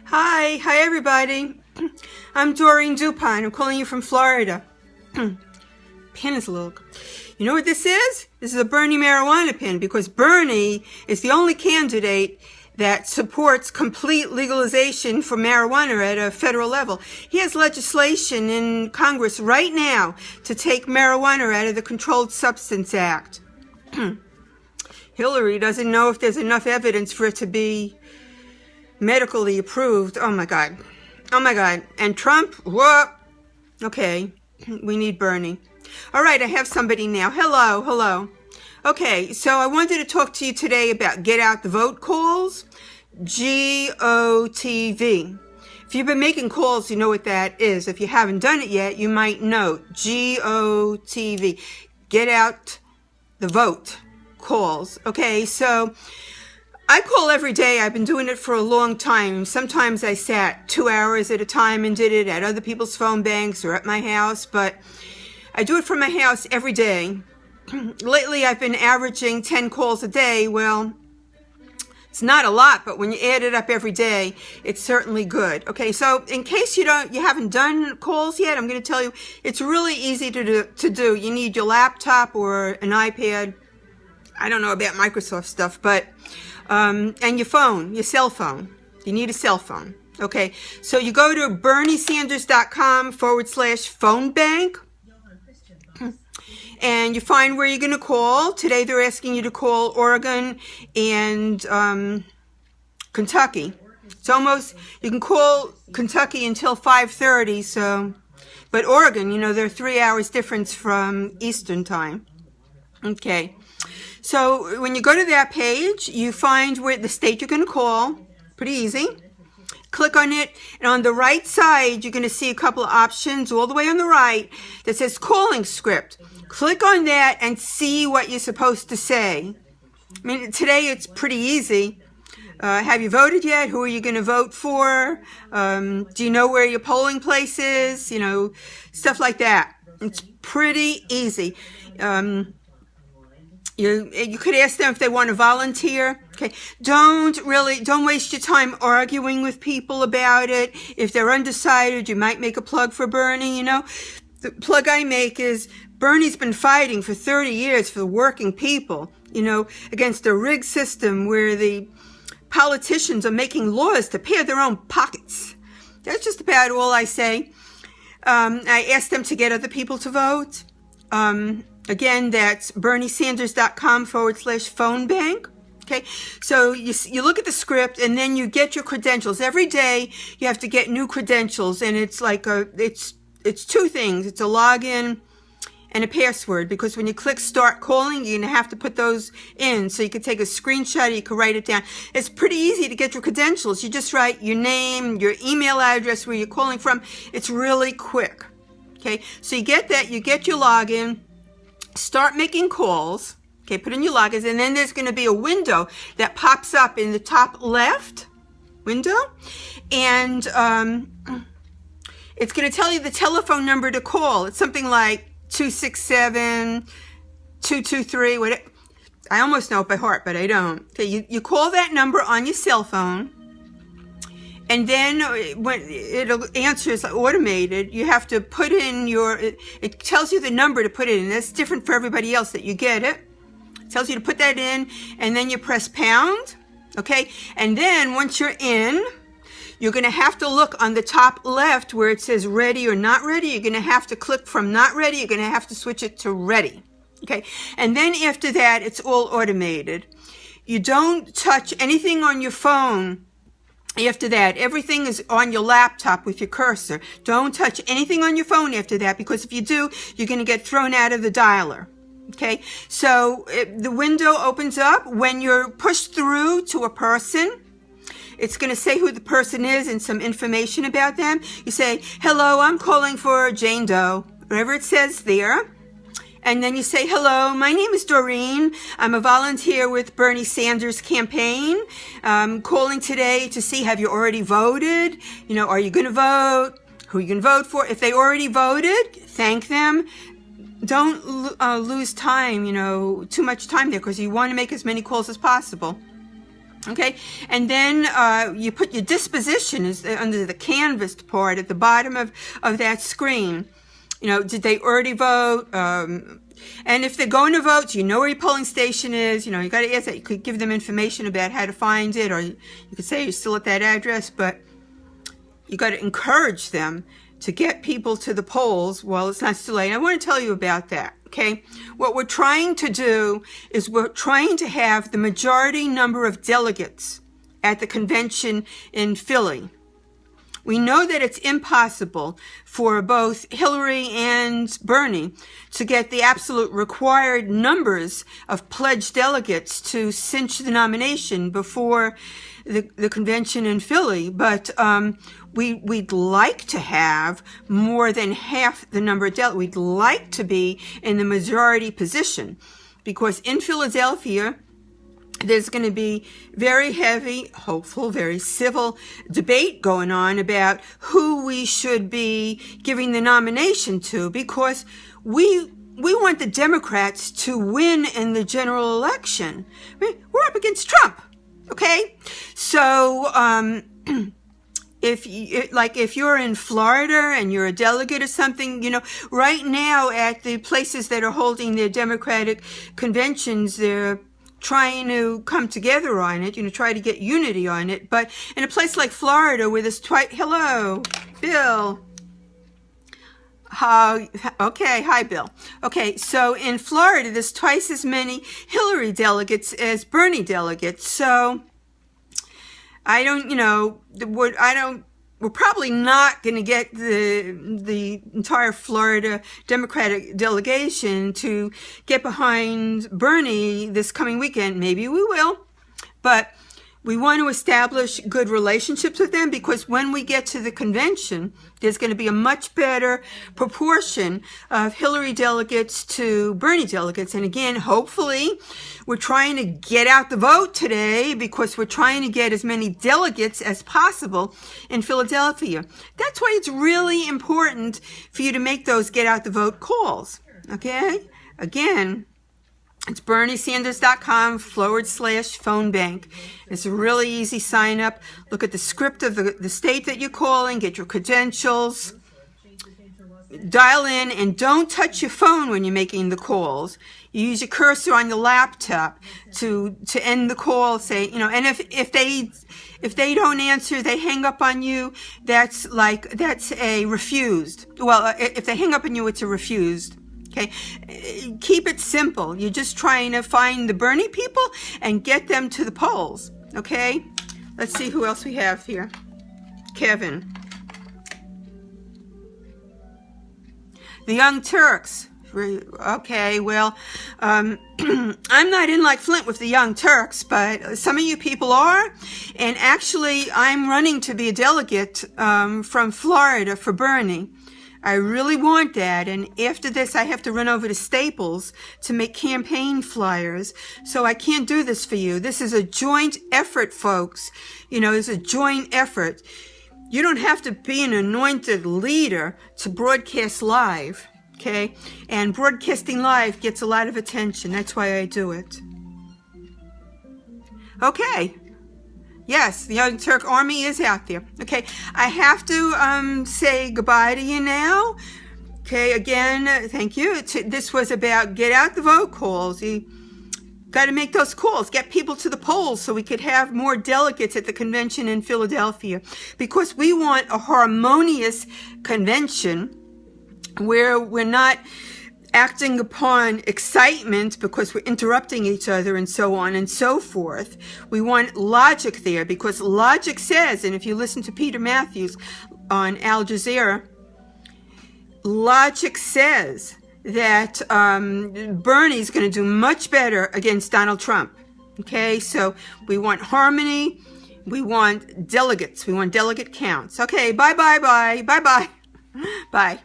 Hi everybody. I'm Doreen Dupont. I'm calling you from Florida. Pin is a little... You know what this is? This is a Bernie marijuana pin because Bernie is the only candidate that supports complete legalization for marijuana at a federal level. He has legislation in Congress right now to take marijuana out of the Controlled Substance Act. Hillary doesn't know if there's enough evidence for it to be medically approved. Oh my God. And Trump, what? Okay, we need Bernie. All right, I have somebody now. Hello. Okay, so I wanted to talk to you today about Get Out the Vote calls, GOTV. If you've been making calls, you know what that is. If you haven't done it yet, you might know. GOTV, Get Out the Vote calls. Okay, so I call every day. I've been doing it for a long time. Sometimes I sat 2 hours at a time and did it at other people's phone banks or at my house, but I do it from my house every day. Lately, I've been averaging 10 calls a day. Well, it's not a lot, but when you add it up every day, it's certainly good. Okay, so in case you haven't done calls yet, I'm going to tell you it's really easy to do. You need your laptop or an iPad. I don't know about Microsoft stuff, but and your phone, your cell phone. You need a cell phone. Okay, so you go to berniesanders.com/phone bank. And you find where you're going to call. Today they're asking you to call Oregon and Kentucky. It's almost, you can call Kentucky until 5:30, so, but Oregon, they're 3 hours difference from Eastern time. Okay, so when you go to that page, you find where the state you're going to call. Pretty easy. Click on it, and on the right side, you're going to see a couple of options all the way on the right that says calling script. Click on that and see what you're supposed to say. I mean, today it's pretty easy. Have you voted yet? Who are you going to vote for? Do you know where your polling place is? Stuff like that. It's pretty easy. You could ask them if they want to volunteer. Okay, don't waste your time arguing with people about it. If they're undecided, you might make a plug for Bernie. The plug I make is Bernie's been fighting for 30 years for the working people, against a rigged system where the politicians are making laws to pay their own pockets. That's just about all I say. I asked them to get other people to vote. Again, that's berniesanders.com/phone bank. Okay, so you look at the script and then you get your credentials. Every day you have to get new credentials, and it's like it's two things. It's a login and a password, because when you click start calling, you're going to have to put those in. So you could take a screenshot, or you could write it down. It's pretty easy to get your credentials. You just write your name, your email address, where you're calling from. It's really quick. Okay, so you get that, you get your login, start making calls. Okay, put in your logins, and then there's going to be a window that pops up in the top left window, and it's going to tell you the telephone number to call. It's something like 267-223. What? I almost know it by heart, but I don't. Okay, you call that number on your cell phone, and then when it'll answer is automated, you have to put in it tells you the number to put in. That's different for everybody else that you get it. It tells you to put that in, and then you press pound. Okay, and then once you're in, you're going to have to look on the top left where it says ready or not ready. You're going to have to click from not ready. You're going to have to switch it to ready. Okay, and then after that, it's all automated. You don't touch anything on your phone. After that, everything is on your laptop with your cursor. Don't touch anything on your phone after that, because if you do, you're going to get thrown out of the dialer. Okay, so the window opens up when you're pushed through to a person. It's going to say who the person is and some information about them. You say, hello, I'm calling for Jane Doe, whatever it says there. And then you say, hello, my name is Doreen. I'm a volunteer with Bernie Sanders campaign. I'm calling today to see, have you already voted? Are you going to vote? Who are you going to vote for? If they already voted, thank them. Don't lose time, too much time there, because you want to make as many calls as possible. Okay, and then you put your disposition is under the canvassed part at the bottom of that screen. You know, did they already vote? And if they're going to vote, you know where your polling station is. You know, you got to ask that. You could give them information about how to find it, or you could say you're still at that address, but you got to encourage them to get people to the polls while it's not too late. I want to tell you about that. Okay, what we're trying to do is we're trying to have the majority number of delegates at the convention in Philly. We know that it's impossible for both Hillary and Bernie to get the absolute required numbers of pledged delegates to cinch the nomination before the convention in Philly, but we'd like to have more than half the number of delegates. We'd like to be in the majority position, because in Philadelphia, there's going to be very heavy, hopeful, very civil debate going on about who we should be giving the nomination to, because we want the Democrats to win in the general election. I mean, we're up against Trump, okay? So, if you're in Florida and you're a delegate or something, you know, right now at the places that are holding their Democratic conventions, they're trying to come together on it, you know, try to get unity on it. But in a place like Florida where there's hello, Bill. Okay, hi, Bill. Okay, so in Florida, there's twice as many Hillary delegates as Bernie delegates. So we're probably not going to get the entire Florida Democratic delegation to get behind Bernie this coming weekend. Maybe we will, but we want to establish good relationships with them, because when we get to the convention, there's going to be a much better proportion of Hillary delegates to Bernie delegates. And again, hopefully, we're trying to get out the vote today, because we're trying to get as many delegates as possible in Philadelphia. That's why it's really important for you to make those get out the vote calls. Okay? Again, it's BernieSanders.com/phone bank. It's a really easy sign up. Look at the script of the state that you're calling, get your credentials, dial in, and don't touch your phone when you're making the calls. You use your cursor on your laptop to end the call. Say, you know, and if they don't answer, they hang up on you, that's a refused. Well, if they hang up on you, it's a refused. Okay, keep it simple. You're just trying to find the Bernie people and get them to the polls. Okay, let's see who else we have here. Kevin. The Young Turks. Okay, well, I'm not in like Flint with the Young Turks, but some of you people are. And actually, I'm running to be a delegate from Florida for Bernie. I really want that, and after this I have to run over to Staples to make campaign flyers, so I can't do this for you. This is a joint effort, folks. You know, it's a joint effort. You don't have to be an anointed leader to broadcast live, okay? And broadcasting live gets a lot of attention. That's why I do it. Okay. Yes, the Young Turk Army is out there. Okay, I have to say goodbye to you now. Okay, again, thank you. This was about get out the vote calls. You got to make those calls. Get people to the polls so we could have more delegates at the convention in Philadelphia. Because we want a harmonious convention where we're not acting upon excitement because we're interrupting each other and so on and so forth. We want logic there, because logic says, and if you listen to Peter Matthews on Al Jazeera, logic says that Bernie's going to do much better against Donald Trump. Okay, so we want harmony, we want delegates, we want delegate counts. Okay, bye. Bye.